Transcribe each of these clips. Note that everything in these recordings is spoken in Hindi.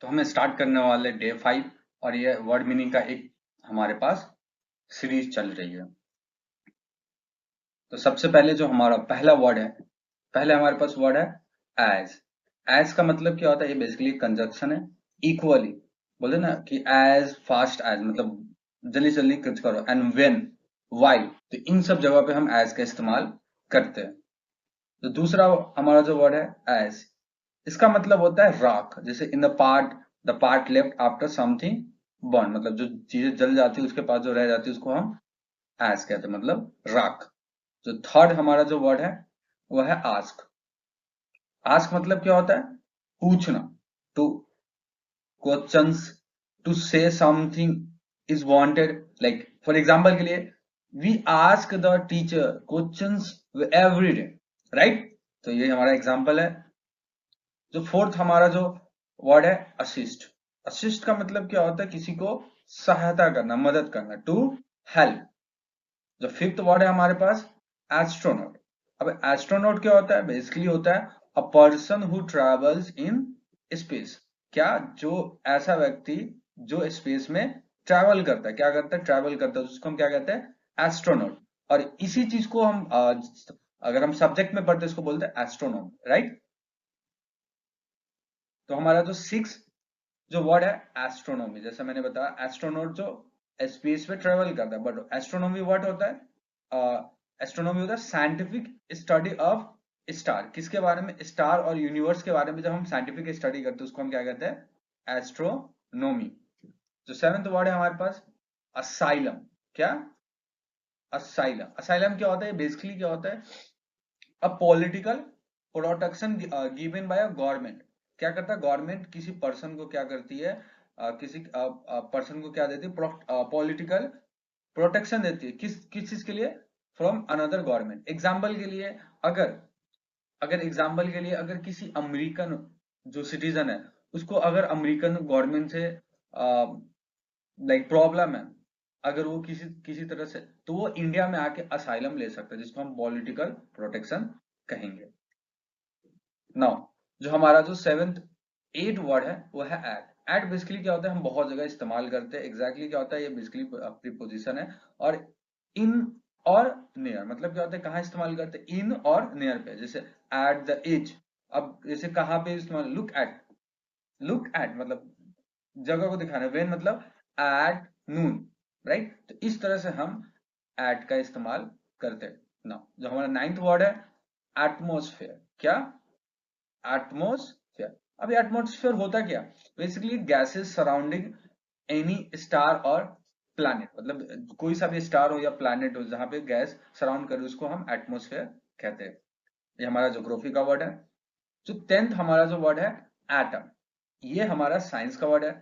तो हमें स्टार्ट करने वाले डे 5 और ये वर्ड मीनिंग का एक हमारे पास सीरीज चल रही है। तो सबसे पहले जो हमारा पहला वर्ड है, पहले हमारे पास वर्ड है एज। एज का मतलब क्या होता है? ये बेसिकली कंजक्शन है। इक्वली बोलते ना कि एज फास्ट एज, मतलब जल्दी जल्दी कुछ करो। एंड व्हेन, व्हाइल, तो इन सब जगह पे हम एज का इस्तेमाल करते हैं। तो दूसरा हमारा जो वर्ड है एज, इसका मतलब होता है राख। जैसे in the part left after something burn, मतलब जो चीजें जल जाती है उसके पास जो रह जाती है उसको हम एज कहते हैं, मतलब राख। जो थर्ड हमारा जो वर्ड है वो है आस्क। आस्क मतलब क्या होता है? पूछना। To questions, to say something is wanted. Like for example के लिए, we ask the teacher questions every day, right? तो ये हमारा एग्जांपल है। जो फोर्थ हमारा जो वर्ड है असिस्ट। असिस्ट का मतलब क्या होता है? किसी को सहायता करना, मदद करना, टू हेल्प। जो फिफ्थ वर्ड है हमारे पास एस्ट्रोनॉट। अब एस्ट्रोनॉट क्या होता है? बेसिकली होता है a person who travels in space. क्या? जो ऐसा व्यक्ति जो स्पेस में ट्रैवल करता है, क्या करता है? ट्रैवल करता है, उसको हम क्या कहते हैं? एस्ट्रोनॉट। और इसी चीज को हम अगर हम सब्जेक्ट में पढ़ते हैं इसको बोलते हैं एस्ट्रोनॉम, राइट? तो हमारा जो सिक्स जो वर्ड है एस्ट्रोनॉमी, जैसे मैंने बताया एस्ट्रोनॉट जो स्पेस पे ट्रेवल करता है। बट एस्ट्रोनॉमी व्हाट होता है? एस्ट्रोनॉमी होता है साइंटिफिक स्टडी ऑफ स्टार। किसके बारे में? स्टार और यूनिवर्स के बारे में जब हम साइंटिफिक स्टडी करते हैं उसको हम क्या कहते हैं? एस्ट्रोनॉमी। जो सेवेंथ वर्ड है हमारे पास असाइलम। क्या? असाइलम। असाइलम क्या होता है? बेसिकली क्या होता है? A political protection given by a government. क्या करता है गवर्नमेंट? किसी पर्सन को क्या करती है? किसी पर्सन को क्या देती है? पॉलिटिकल प्रोटेक्शन देती है। किस किस चीज के लिए? From another government. एग्जाम्पल के लिए, अगर अगर एग्जाम्पल के लिए अगर किसी अमेरिकन जो सिटीजन है उसको अगर अमेरिकन गवर्नमेंट से लाइक प्रॉब्लम है, अगर वो किसी किसी तरह से, तो वो इंडिया में आके असाइलम ले सकता है, जिसको हम पॉलिटिकल प्रोटेक्शन कहेंगे। नाउ जो हमारा जो सेवेंथ एट वर्ड है वो है एट। एट बेसिकली क्या होता है? हम बहुत जगह इस्तेमाल करते हैं। एग्जैक्टली क्या होता है? ये बेसिकली प्रीपोजिशन है। और इन और नियर मतलब क्या होता है? कहाँ इस्तेमाल करते हैं? इन और नियर पे। जैसे एट द एज, अब जैसे कहाँ पे इस्तेमाल? Look at. लुक एट मतलब जगह को दिखाना। वेन मतलब एट नून, राइट? तो इस तरह से हम एट का इस्तेमाल करते हैं। ना जो हमारा नाइन्थ वर्ड है एटमोसफेयर। क्या? एटमोसफेयर। अब एटमोसफेयर होता क्या? Basically gases surrounding any star और प्लैनेट, मतलब कोई सा भी स्टार हो या प्लैनेट हो जहां पे गैस सराउंड करे उसको हम एटमोसफेयर कहते हैं। ये हमारा ज्योग्राफी का वर्ड है। जो टेंथ हमारा जो वर्ड है एटम, ये हमारा साइंस का वर्ड है।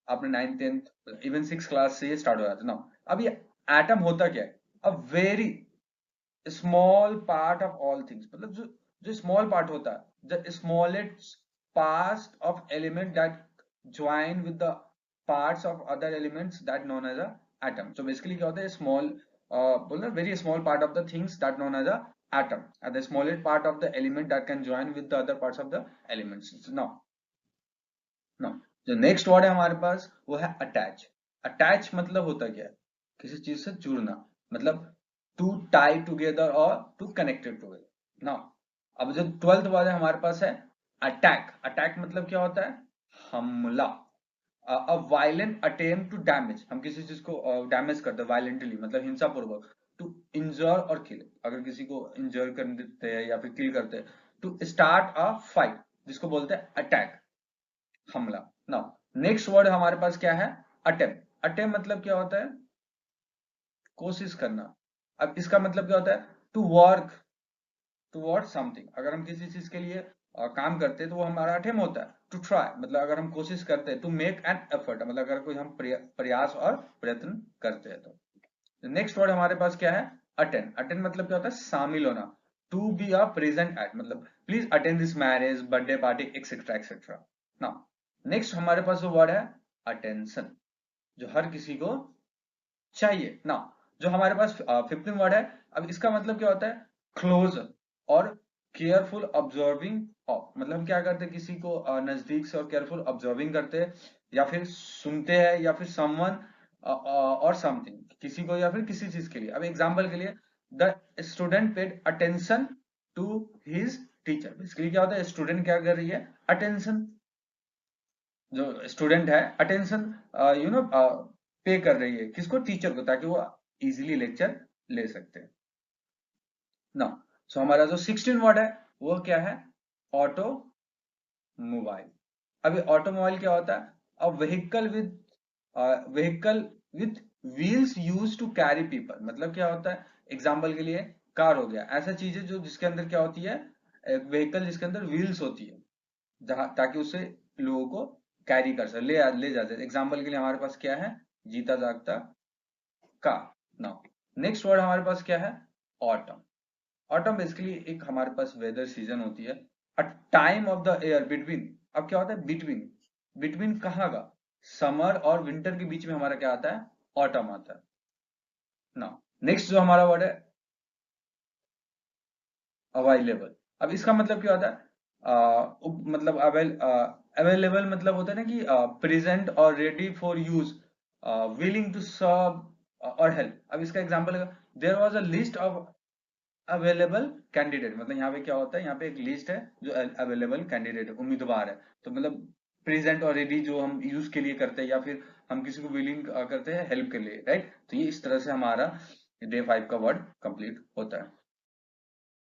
आपने ninth tenth even six class से ये स्टार्ट हो जाता है ना। अब ये एटम होता क्या है? A very small part of all things, मतलब जो जो स्मॉल पार्ट होता है, the smallest part of element that join with the parts of other elements that known as a atom. तो बेसिकली क्या होता है? स्मॉल बोलना very small part of the things that known as a atom and the smallest part of the element that can join with the other parts of the elements. Now जो नेक्स्ट वर्ड है हमारे पास वो है अटैच। अटैच मतलब होता क्या है? किसी चीज से जुड़ना, मतलब टू टाई टुगेदर और टू कनेक्टेड टुगेदर। नाउ अब जो ट्वेल्थ वर्ड है हमारे पास है अटैक। अटैक मतलब क्या होता है? हमला। A violent attempt to damage, हम किसी चीज को डैमेज करते हैं वायलेंटली, मतलब हिंसा पूर्वक। टू इंजर और किल, अगर किसी को इंजर कर देते हैं या फिर किल करते हैं। टू स्टार्ट अ फाइट, जिसको बोलते हैं अटैक, हमला। नाउ नेक्स्ट वर्ड हमारे पास क्या है? अटेम्प्ट। अटेम्प्ट मतलब क्या होता है? कोशिश करना। अब इसका मतलब क्या होता है? To work towards something. अगर हम किसी चीज के लिए काम करते हैं तो वो हमारा अटेम्प्ट होता है। टू ट्राई मतलब अगर हम कोशिश करते हैं। टू मेक एन एफर्ट मतलब अगर कोई हम प्रयास और प्रयत्न करते हैं तो। नेक्स्ट वर्ड हमारे पास क्या है? अटेंड। अटेंड मतलब क्या होता है? शामिल होना। To be a present at, मतलब please attend this marriage, birthday party, etcetera etcetera. Now next हमारे पास जो वर्ड है अटेंशन, जो हर किसी को चाहिए ना। जो हमारे पास 15 वर्ड है, अब इसका मतलब क्या होता है? क्लोज और केयरफुल ऑब्जर्विंग ऑफ, मतलब हम क्या करते हैं, किसी को नजदीक से और केयरफुल ऑब्जर्विंग करते हैं, या फिर सुनते हैं, या फिर समवन और समथिंग, किसी को या फिर किसी चीज के लिए। अब एग्जांपल के लिए, the student paid attention to his teacher. Basically क्या होता है, स्टूडेंट क्या कर रही है, अटेंशन, जो स्टूडेंट है अटेंशन पे कर रही है किसको, टीचर को, ताकि वो इजीली लेक्चर ले सकते हैं ना। सो हमारा जो 16 वर्ड है वो क्या है, ऑटो मोबाइल। अभी ऑटोमोबाइल क्या होता है, a vehicle with wheels use to carry people. मतलब क्या होता है, एग्जांपल के लिए कार हो गया, ऐसा चीज है जो जिसके अंदर क्या होती है, व्हीकल जिसके अंदर व्हील्स होती है, जहां ताकि उसे लोगों को कैरी कर सके, ले जा सके। एग्जांपल के लिए हमारे पास क्या है, जीता जागता कार। नाउ नेक्स्ट वर्ड हमारे पास क्या है, ऑटम। ऑटम बेसिकली एक हमारे पास वेदर सीजन होती है, a time of the year between. अब क्या होता है, बिटवीन, बिटवीन कहाँ का, समर और विंटर के बीच में हमारा क्या आता है, ऑटम आता है। नाउ नेक्स्ट जो हमारा वर्ड है, अवेलेबल। अब इसका मतलब क्या होता है, मतलब अवेलेबल मतलब होता है ना कि प्रेजेंट और ready for use, willing to serve और हेल्प। अब इसका एग्जांपल है, there was a list of available candidate. मतलब यहाँ पे क्या होता है, यहाँ पे एक लिस्ट है जो अवेलेबल कैंडिडेट है, उम्मीदवार है। तो मतलब प्रेजेंट और रेडी जो हम यूज के लिए करते हैं, या फिर हम किसी को विलिंग करते हैं हेल्प के लिए, राइट। तो ये इस तरह से हमारा डे 5 का वर्ड कंप्लीट होता है।